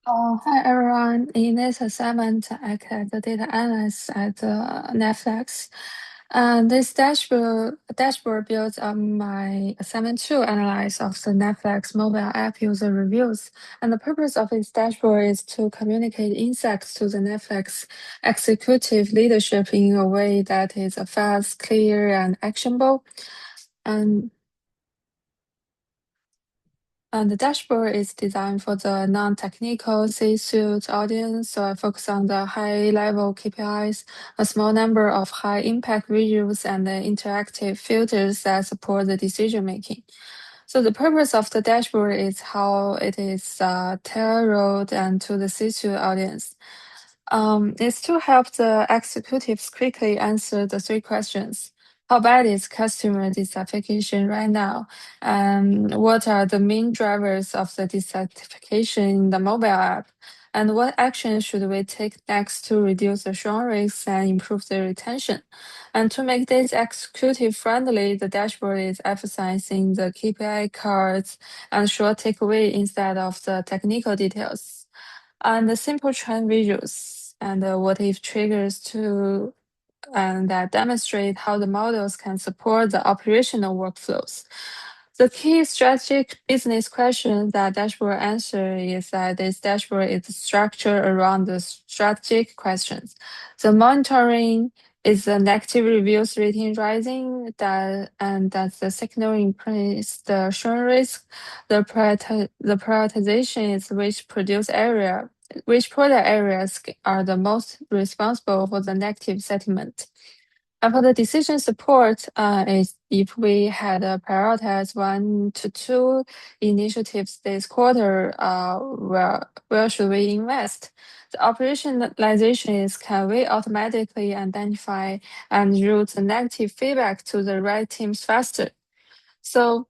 Hi everyone. In this assignment, I collect the data analyst at Netflix. And this dashboard builds on my assignment two analyze of the Netflix mobile app user reviews. And the purpose of this dashboard is to communicate insights to the Netflix executive leadership in a way that is fast, clear, and actionable. And And the dashboard is designed for the non-technical C-suite audience, so I focus on the high-level KPIs, a small number of high-impact visuals, and the interactive filters that support the decision-making. So the purpose of the dashboard is how it is tailored and to the C-suite audience. It's to help the executives quickly answer the three questions. How bad is customer dissatisfaction right now? What are the main drivers of the dissatisfaction in the mobile app? And what action should we take next to reduce the churn rates and improve the retention? And to make this executive friendly, the dashboard is emphasizing the KPI cards and short takeaway instead of the technical details. And the simple trend visuals and the what if triggers to and that demonstrate how the models can support the operational workflows. The key strategic business question that dashboard answer is that this dashboard is structured around the strategic questions. The monitoring is the negative reviews rating rising and that's the signal increase the churn risk. The prioritization is which product areas are the most responsible for the negative sentiment. And for the decision support, is if we had prioritized one to two initiatives this quarter, where should we invest? The operationalization is can we automatically identify and route the negative feedback to the right teams faster? So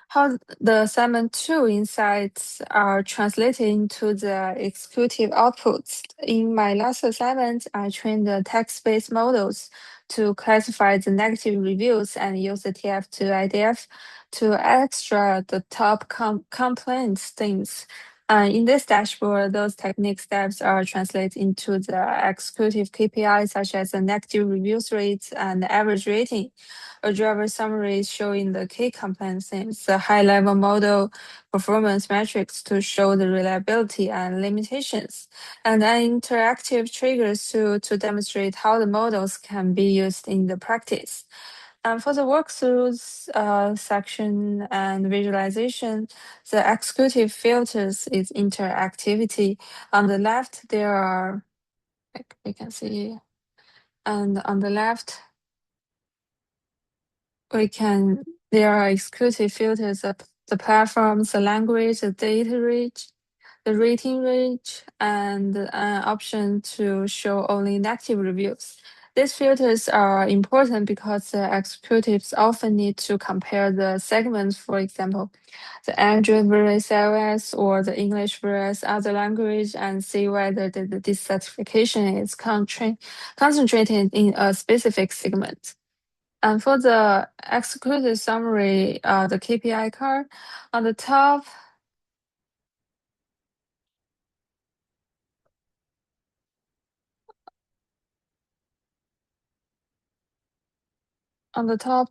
how the assignment two insights are translated into the executive outputs. In my last assignment, I trained the text-based models to classify the negative reviews and use the TF to IDF to extract the top complaints themes. In this dashboard, those technique steps are translated into the executive KPIs such as the negative reviews rates and the average rating. A driver summary is showing the key complaint themes, the high-level model performance metrics to show the reliability and limitations, and then interactive triggers to demonstrate how the models can be used in the practice. And for the walkthroughs section and visualization, the executive filters is interactivity. On the left, there are, like we can see, and on the left, there are exclusive filters of the platforms, the language, the data range, the rating range, and an option to show only negative reviews. These filters are important because the executives often need to compare the segments, for example, the Android versus iOS or the English versus other language, and see whether the dissatisfaction is concentrated in a specific segment. And for the executive summary, the KPI card on the top,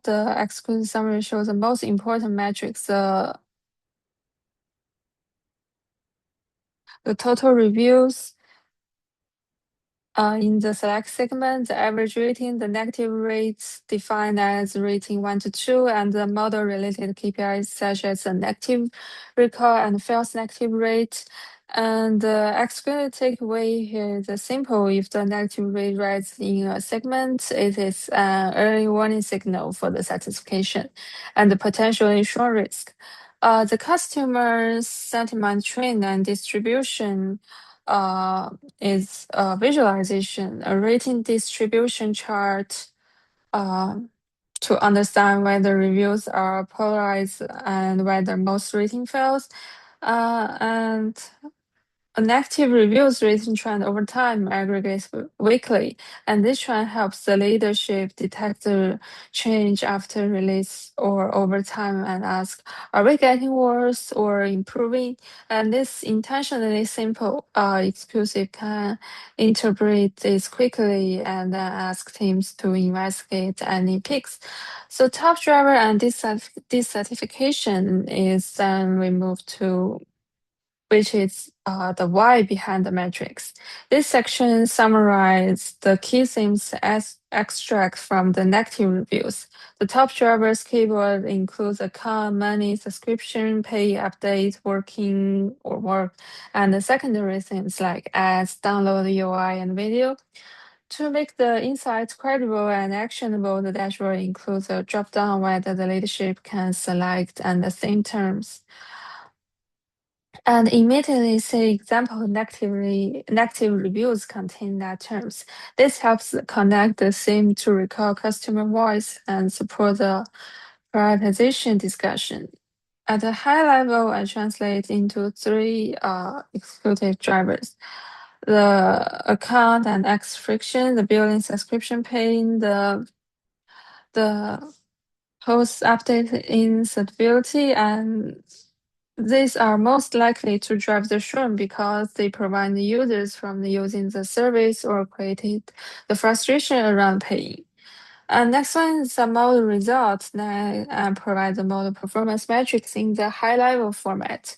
the executive summary shows the most important metrics: the total reviews, in the select segment, the average rating, the negative rates defined as rating 1 to 2, and the model-related KPIs such as the negative recall and false negative rate. And the executive takeaway here is simple. If the negative rate rises in a segment, it is an early warning signal for the satisfaction and the potential insurance risk. The customer sentiment trend and distribution uh, is a visualization, a rating distribution chart uh, to understand whether reviews are polarized and whether most rating fails. And An active reviews recent trend over time aggregates weekly, and this trend helps the leadership detect the change after release or over time and ask, are we getting worse or improving? And this intentionally simple exclusive can interpret this quickly and then ask teams to investigate any picks. So top driver and dissatisfaction is then removed to which is the why behind the metrics. This section summarizes the key themes as extract from the negative reviews. The top drivers keyword includes account, money, subscription, pay, update, working or work, and the secondary themes like ads, download UI, and video. To make the insights credible and actionable, the dashboard includes a drop-down whether the leadership can select and the same terms and immediately see example negative reviews contain that terms. This helps connect the theme to recall customer voice and support the prioritization discussion. At a high level, I translate into three executive drivers. The account and X friction, the billing subscription paying, the post update instability, and these are most likely to drive the churn because they prevent the users from using the service or created the frustration around paying. And next one is the model results that provide the model performance metrics in the high level format.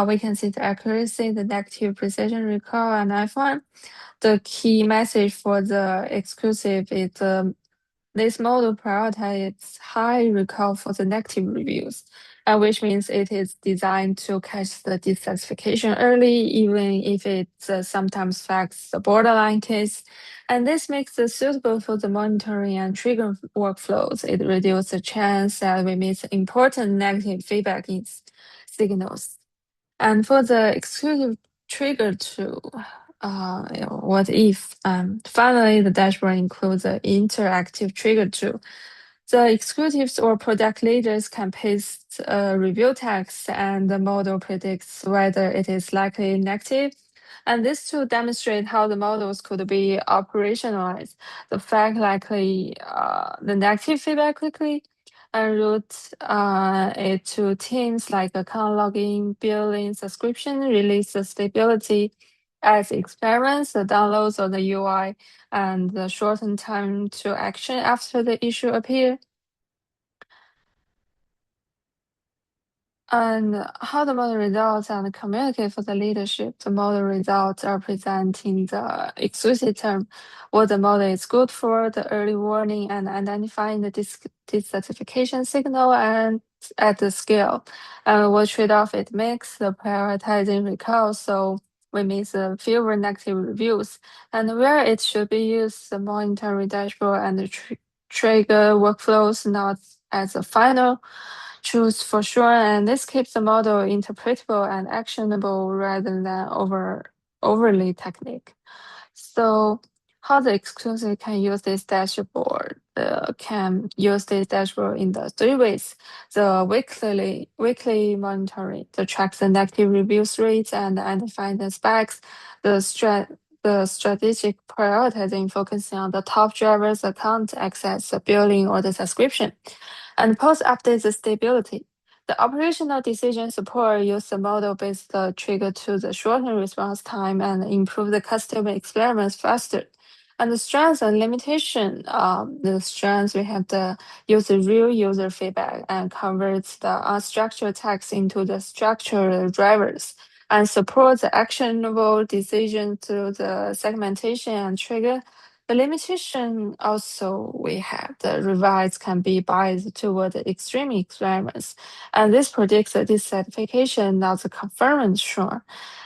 We can see the accuracy, the negative precision recall, and F1. The key message for the exclusive is this model prioritizes high recall for the negative reviews, which means it is designed to catch the dissatisfaction early, even if it sometimes flags the borderline case. And this makes it suitable for the monitoring and trigger workflows. It reduces the chance that we miss important negative feedback in signals. And for the exclusive trigger to what if finally the dashboard includes an interactive trigger tool. The executives or product leaders can paste a review text and the model predicts whether it is likely negative. And this tool demonstrates how the models could be operationalized. The fact likely the negative feedback quickly and route it to teams like account logging, billing, subscription, release the stability as experiments, the downloads of the UI, and the shortened time to action after the issue appear. And how the model results and communicate for the leadership. The model results are presenting the explicit term, what the model is good for, the early warning, and identifying the dissatisfaction signal and at the scale, and what trade-off it makes, the prioritizing recall, so we miss the fewer negative reviews, and where it should be used, the monitoring dashboard and the trigger workflows, not as a final choose for sure, and this keeps the model interpretable and actionable rather than overly technique. So how the exclusive can use this dashboard can use this dashboard in the three ways. The weekly monitoring to track the negative reviews rates and identify the specs, the strategic prioritizing focusing on the top drivers account access, the billing or the subscription, and post updates the stability. The operational decision support use the model-based trigger to the shorten response time and improve the customer experience faster. And the strengths and limitation, the strengths we have the user real user feedback and converts the unstructured text into the structured drivers and support the actionable decision through the segmentation and trigger. The limitation also we have the revise can be biased toward the extreme experiments, and this predicts the dissatisfaction, not the conformance sure.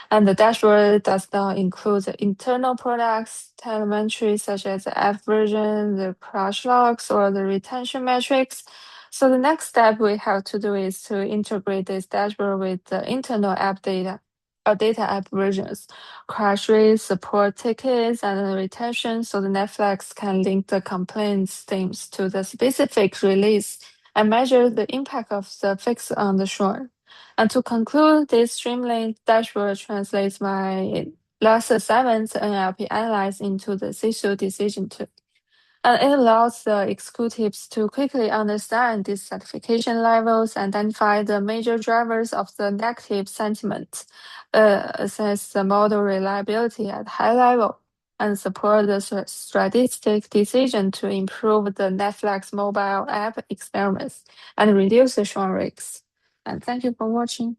And the dashboard does not include the internal products, telemetry such as the app version, the crash logs, or the retention metrics. So the next step we have to do is to integrate this dashboard with the internal app data. Data app versions, crash rates, support tickets, and the retention, so the Netflix can link the complaints themes to the specific release and measure the impact of the fix on the shore. And to conclude, this streamlined dashboard translates my last assignment's NLP analysis into the CISO decision tree. And it allows the executives to quickly understand these certification levels, identify the major drivers of the negative sentiment, assess the model reliability at high level, and support the strategic decision to improve the Netflix mobile app experiments and reduce the churn risks. And thank you for watching.